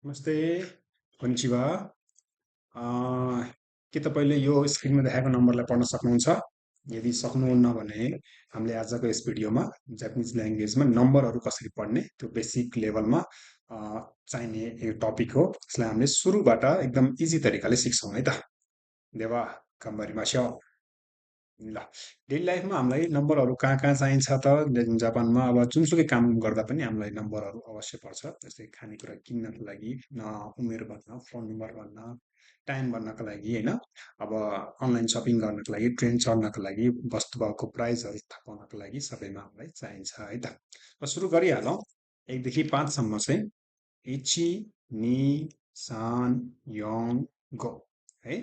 नमस्ते, konnichiwa. A, के तपाईँले यो स्क्रिनमा देखाएको नम्बरलाई पढ्न सक्नुहुन्छ? यदि सक्नुहुन्न भने हामीले आजको यस भिडियोमा जापानिज ल्याङ्ग्वेजमा नम्बरहरू कसरी पढ्ने त्यो बेसिक लेभलमा अ, चाहिने यो टपिक हो। यसलाई हामीले सुरुबाट एकदम इजी तरिकाले सिक्छौँ है त। देवा गम्बारिमास्यो। ल, डेली लाइफमा हामीलाई नम्बरहरू कहाँ कहाँ चाहिन्छ त? जापानमा अब जुनसुकै काम गर्दा पनि हामीलाई नम्बरहरू अवश्य पर्छ। जस्तै खानेकुरा किन्नको लागि, उमेर भन्न, फोन नम्बर भन्न, टाइम भन्नको लागि होइन। अब अनलाइन सपिङ गर्नको लागि, ट्रेन चढ्नको लागि, वस्तुभाउको प्राइसहरू थाहा पाउनको लागि सबैमा हामीलाई चाहिन्छ है त। र सुरु गरिहालौँ। 1 देखि 5 सम्म चाहिँ इची, नि, सान, योङ, गो है।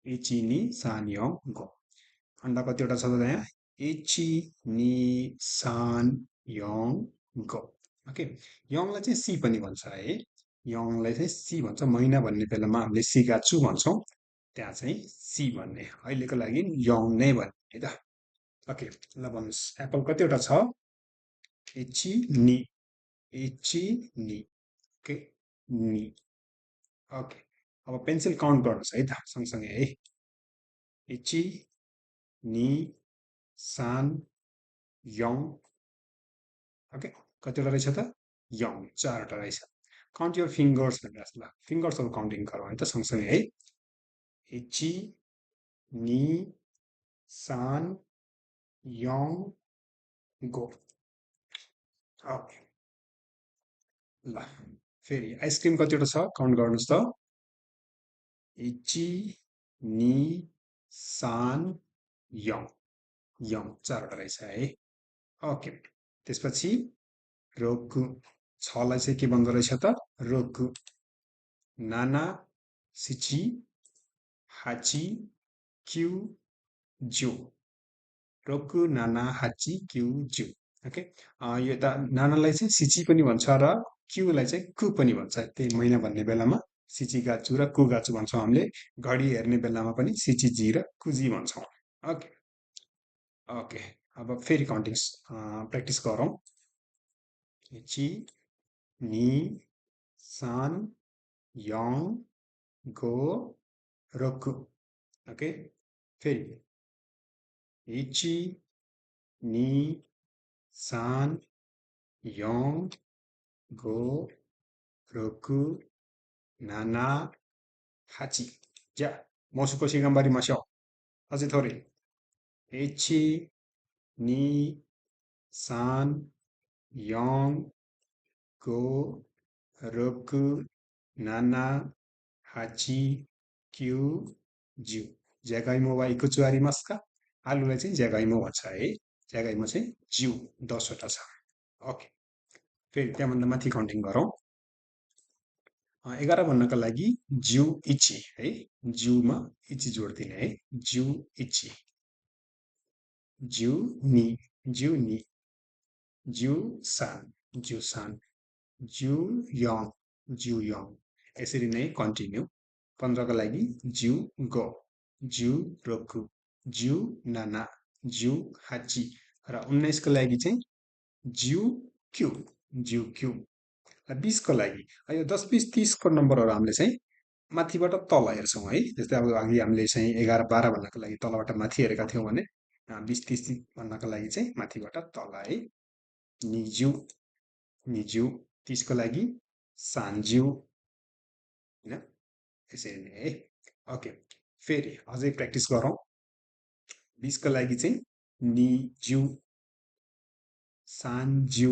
इची, नि, सान, योङ, गो। अन्डा कतिवटा छ त यहाँ? इची, नि, सान, योङ, गो। ओके, योङलाई चाहिँ सी पनि भन्छ है। योङलाई चाहिँ सी भन्छ। महिना भन्ने बेलामा हामीले सिगाचु भन्छौँ। त्यहाँ चाहिँ सी भन्ने। अहिलेको लागि योङ नै भन्ने है त। ओके, ल भन्नुहोस् एप्पल कतिवटा छ? इची, नि। इची, नि। ओके, नि। ओके, अब पेन्सिल काउन्ट गर्नुहोस् है त सँगसँगै है। इची, नि, सान, योङ। ओके, कतिवटा रहेछ त? योङ, चारवटा रहेछ। काउन्ट योर फिङ्गर्स भनेर ल फिङ्गर्सहरू काउन्टिङ गरौँ है त सँगसँगै है। इची, नि, सान, योङ, गो। ओके, ल फेरि आइसक्रिम कतिवटा छ काउन्ट गर्नुहोस् त? इची, नि, सान, योङ। योङ, चारवटा रहेछ है। ओके, त्यसपछि रोकु, छलाई चाहिँ के भन्दो रहेछ त? रोकु। नाना, सिची, हाची, क्यु, ज्यू। रोकु, नाना, हाची, क्यु, ज्यू। ओके, यो त नानालाई चाहिँ सिची पनि भन्छ र क्यूलाई चाहिँ कु पनि भन्छ। त्यही महिना भन्ने बेलामा सिची गाचु र कु गाचु भन्छौँ हामीले। घडी हेर्ने बेलामा पनि सिचिजी र कुजी भन्छौँ। ओके, ओके, अब फेरि काउन्टिङ प्र्याक्टिस गरौँ। ची, नि, सान, योङ, गो, रोकु। ओके, फेरि इची, नि, सान, योङ, गो, रोकु, नाना, हाची। जा, मोसुकोसी गम्बारी मास्यो। अझै थोरै। इची, नि, सान, योङ, गो, रोकु, नाना, हाची, क्यु, ज्यू। ज्यागाइमो वा इकुचु आरिमास्का? आलुलाई चाहिँ ज्यागाइमो भन्छ है। ज्यागाइमो चाहिँ ज्यू, 10वटा छ। ओके, फेरि त्यहाँभन्दा माथि काउन्टिङ गरौँ। 11 भन्नको लागि ज्यू इची है। ज्यूमा इची जोड दिने है। ज्यू इची। ज्यू नि, ज्यू नि। ज्यू सान, ज्यू सान। ज्यू योङ, ज्यू योङ। यसरी नै कन्टिन्यू। 15 को लागि ज्यू गो, ज्यू रोकु, ज्यू नाना, ज्यू हाची र 19 को लागि चाहिँ ज्यू क्यू, ज्यू क्यू। र 20 को लागि यो 10, 20, 30 को नम्बरहरू हामीले चाहिँ माथिबाट तल हेर्छौँ है। जस्तै अब अघि हामीले चाहिँ 11, 12 भन्नको लागि तलबाट माथि हेरेका थियौँ भने 20, 30 भन्नको लागि चाहिँ माथिबाट तल है। निज्यू, निज्यू। 30 को लागि सान्ज्यू होइन, यसरी नै है। ओके, फेरि अझै प्र्याक्टिस गरौँ। 20 को लागि चाहिँ निज्यू, सान्ज्यू।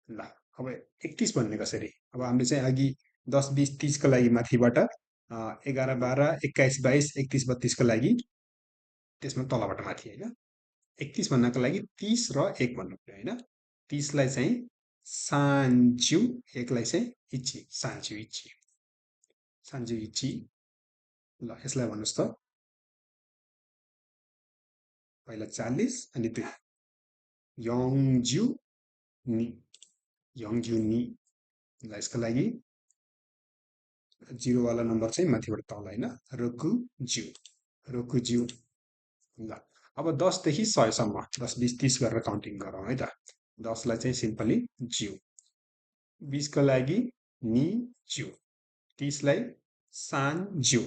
ल, अब 31 भन्ने कसरी? अब हामीले चाहिँ अघि 10, 20, 30 को लागि माथिबाट 11, 12, 21, 22, 31, 32 को लागि त्यसमा तलबाट माथि होइन। 31 भन्नको लागि 30 र 1 भन्नु पर्यो होइन। 30 लाई चाहिँ सान्ज्यू, 1 लाई चाहिँ इची, सान्ज्यू इची, सान्ज्यू इची। ल, यसलाई भन्नुहोस् त। पहिला 40 अनि 2 योङज्यू नि, योङज्यू नि। ल, यसको लागि 0 वाला नम्बर चाहिँ माथिबाट तल होइन। रोकुज्यू, रोकुज्यू। ल, अब 10 देखि 100 सम्म 10, 20, 30 गरेर काउन्टिङ गरौँ है त। 10 लाई चाहिँ सिम्पली ज्यू, 20 को लागि नि ज्यू, 30 लाई सान ज्यू,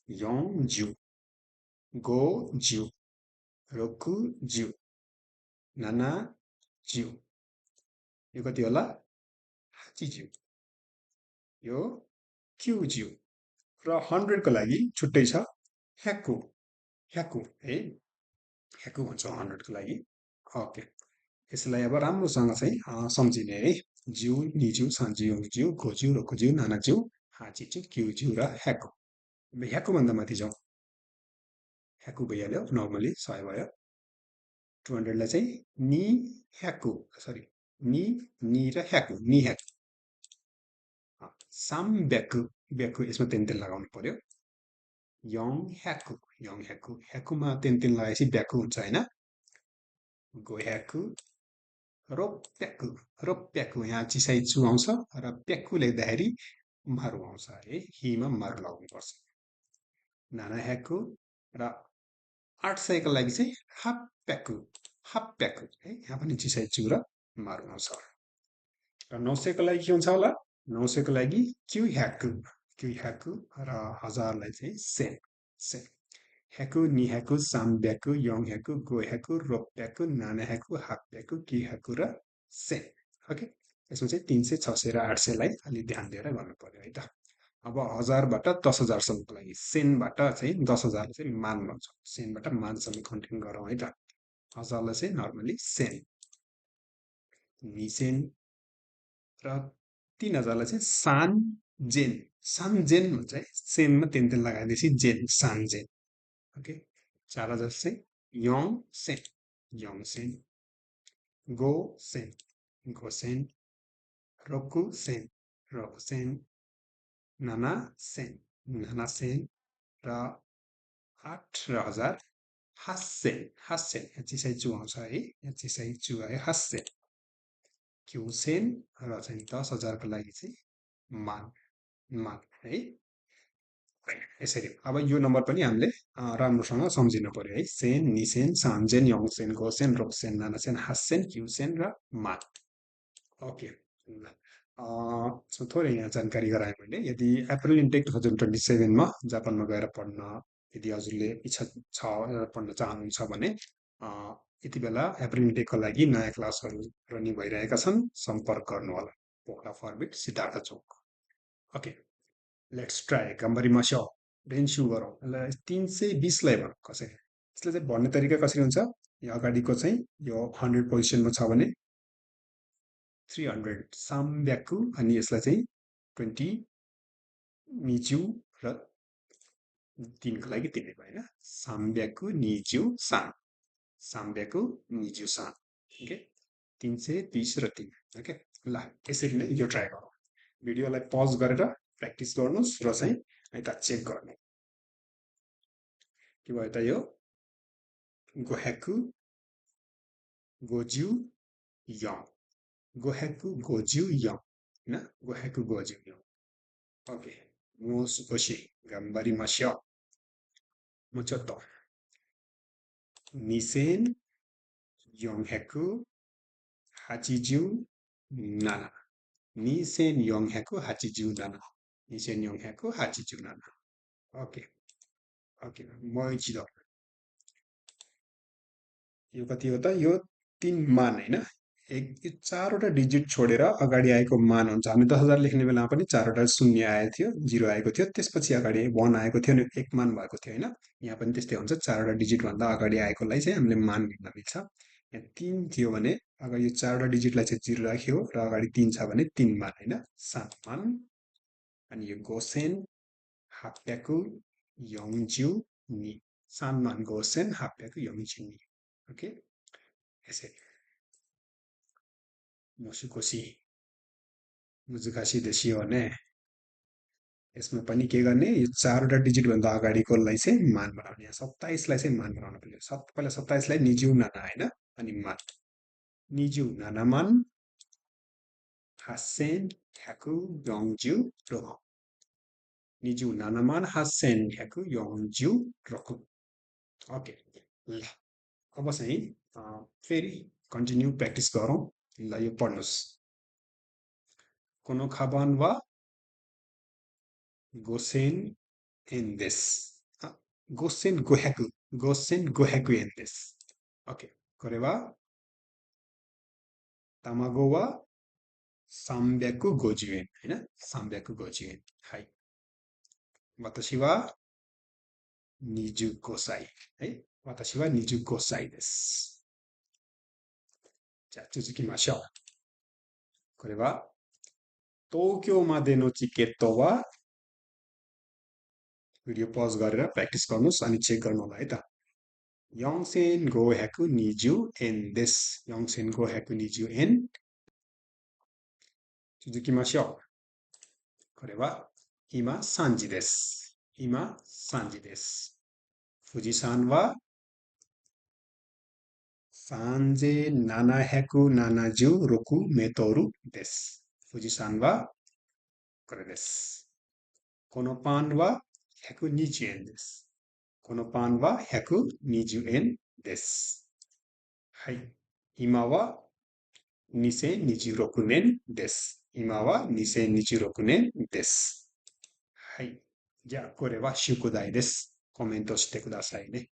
यङ ज्यू, गो ज्यू, रोकु ज्यू, नाना ज्यू। यो कति होला? हाची ज्यू। यो क्यू ज्यू। र 100 को लागि छुट्टै छ ह्याकु, ह्याकु है, ह्याकु भन्छौँ 100 को लागि। ओके, यसलाई अब राम्रोसँग चाहिँ सम्झिने है। ज्यू, निज्यू, सान्ज्यू, यङज्यू, गोज्यू, रोकुज्यू, नानाज्यू, हाचिज्यू, क्यूज्यू र ह्याकु। अब ह्याकु भन्दा माथि जाउँ। ह्याकु भइहाल्यो, नर्मली 100 भयो। 200 लाई चाहिँ नि ह्याकु, सरी नि र ह्याकु, नि ह्याकु। साम ब्याकु, ब्याकु यसमा तेन लगाउनु पर्यो। यङ ह्याकु, यङ ह्याकु, ह्याकुमा तेन लगाएपछि ब्याकु हुन्छ होइन। गो ह्याकु, रोप्याकु, रोप्याकु यहाँ चिसाइ चु आउँछ र प्याकु लेख्दाखेरि मारु आउँछ है, हिमा मारु लगाउनुपर्छ। नाना ह्याकु र 800 को लागि चाहिँ हाप्प्याकु, हाप्प्याकु है, यहाँ पनि चिसाइ चु र मारु आउँछ। र 900 को लागि के हुन्छ होला? 900 को लागि क्यु ह्याकु, क्यु ह्याकु र 1000 लाई चाहिँ सेन, सेन। ह्याकु, नि ह्याकु, साम ब्याकु, यङ ह्याकु, गो ह्याकु, रोप्प्याकु, नाना ह्याकु, हाप्प्याकु, क्यु ह्याकु र सेन। ओके, यसमा चाहिँ 300, 600 र 800 लाई अलि ध्यान दिएर गर्नु पर्यो है त। अब 1000 बाट 10,000 सम्मको लागि सेनबाट चाहिँ 10,000 चाहिँ मान भन्छौँ, सेनबाट मानसम्म कन्टिन्यू गरौँ है त। 1000 लाई चाहिँ नर्मली सेन, निसेन र 3000 लाई चाहिँ सान जेन, सान जेन भन्छ है, सेनमा तेन लगाएपछि जेन, सान जेन। ओके, 4000 चाहिँ young Sen, young Sen, go Sen, go Sen, रोकु Sen, रोकु Sen, नाना सेन, नाना सेन र 8 र 1000 हास्सेन, हास्सेन, यहाँ चिसाइ चु आउँछ है, यहाँ चिसाइ चु आयो, हास्सेन। क्युसेन र चाहिँ 10,000 को लागि चाहिँ मान, मान है। यसरी अब यो नम्बर पनि हामीले राम्रोसँग सम्झिनु पर्यो है। सेन, निसेन, सानजेन, यङसेन, गोसेन, रोक्सेन, नानासेन, हास्सेन, क्युसेन र मान। ओके, थोरै यहाँ जानकारी गराएँ मैले। यदि अप्रिल इन्टेक 2027 मा जापानमा गएर पढ्न यदि हजुरले इच्छा छ पढ्न चाहनुहुन्छ भने यति बेला अप्रिल इन्टेकको लागि नयाँ क्लासहरू रनिङ भइरहेका छन्, सम्पर्क गर्नुहोला। पोखरा फर्बिट सिद्धार्थ चोक। ओके, लेट्स ट्राई, गम्बरिमास्यो, रेन्स्यु गरौँ। यसलाई 320 लाई भनौँ कसरी। यसलाई चाहिँ भन्ने तरिका कसरी हुन्छ? यो अगाडिको चाहिँ यो 100 पोजिसनमा छ भने 300 साम्ब्याकु, अनि यसलाई चाहिँ 20 निज्यू र 3 को लागि 3 भयो होइन। साम्ब्याकु निज्यू सान, साम्ब्याकु निज्यू सान। ओके, 320 र 3। ओके, ल यसरी नै यो ट्राई गरौँ। भिडियोलाई पज गरेर प्र्याक्टिस गर्नुहोस् र चाहिँ यता चेक गर्नु। के भयो त यो? गोह्याकु, गोज्यू, यङ, गोह्याकु, गोज्यू, यङ होइन, गोह्याकु, गोज्यू, यङ। ओके, मोसुकोशी, गम्बरिमास्यो, मुचोतो, निसेन, यङह्याकु, हाचिज्यू, नाना, निसेन, यङह्याकु, हाचिज्यू, नाना, निसेन, यङह्याकु, हाचिज्यू, नाना। ओके, ओके, मोइचिदो। यो कति हो त? यो 3 मान होइन, यो 4वटा डिजिट छोडेर अगाडि आएको मान हुन्छ। हामी 10,000 लेख्ने बेलामा पनि 4वटा शून्य आएको थियो, 0 आएको थियो, त्यसपछि अगाडि 1 आएको थियो अनि 1 मान भएको थियो होइन। यहाँ पनि त्यस्तै हुन्छ, 4वटा डिजिट भन्दा अगाडि आएकोलाई चाहिँ हामीले मान भन्न मिल्छ। यहाँ 3 थियो भने अगाडि यो 4वटा डिजिटलाई चाहिँ 0 राख्यो र अगाडि 3 छ भने 3 मान होइन, 7 मान। अनि यो गोसेन, हाप्प्याकु, यङज्यू, नि, 3 मान गोसेन, हाप्प्याकु, यङज्यू, नि। ओके, यसरी। मोसुकोशी, मुजुकासी देशियो भने यसमा पनि के गर्ने, यो 4वटा डिजिट भन्दा अगाडिकोलाई चाहिँ मान बनाउने। 27 लाई चाहिँ मान बनाउनु पर्यो। पहिला 27 लाई निज्यू नाना होइन, अनि मान, निज्यू नाना मान, हासेन, ह्याकु, यङज्यू, रोकु, निज्यू नाना मान, हासेन, ह्याकु, यङज्यू, रोकु। ओके, ल अब चाहिँ फेरि कन्टिन्यू प्र्याक्टिस गरौँ। ल यो पढ्नुहोस्। このカバンは5000円です。あ、5500、5500円です。OK。これは、卵は350円。はいな。350円。はい。私は25歳。はい。私は25歳です。じゃあ続きましょう。これは、東京までのチケットは、भिडियो पज गरेर प्र्याक्टिस गर्नुहोस् अनि चेक गर्नु होला है त। 4520円です。4520円。続きましょう。これは、今3時です。今3時です。富士山は3776メートルです。富士山はこれです。このパンは120円です。このパンは120円です。はい。今は2026年です。今は2026年です。はい。じゃあ、これは宿題です。コメントしてくださいね。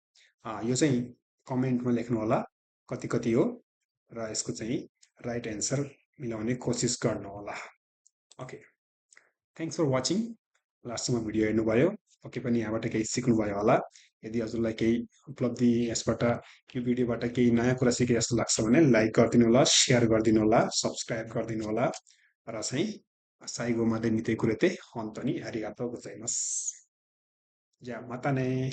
यो चाहिँ कमेन्टमा लेख्नु होला कति कति हो र यसको चाहिँ राइट एन्सर मिलाउने कोसिस गर्नु होला। Okay, thanks for watching. लास्टसम्म भिडियो हेर्नुभयो, पक्कै पनि यहाँबाट केही सिक्नुभयो होला। यदि हजुरलाई केही उपलब्धि यसबाट यो भिडियोबाट केही नयाँ कुरा सिके जस्तो लाग्छ भने लाइक गरिदिनु होला, सेयर गरिदिनु होला, सब्सक्राइब गरिदिनु होला र चाहिँ 最後まで見てくれて本当にありがとうございます。じゃあまたね。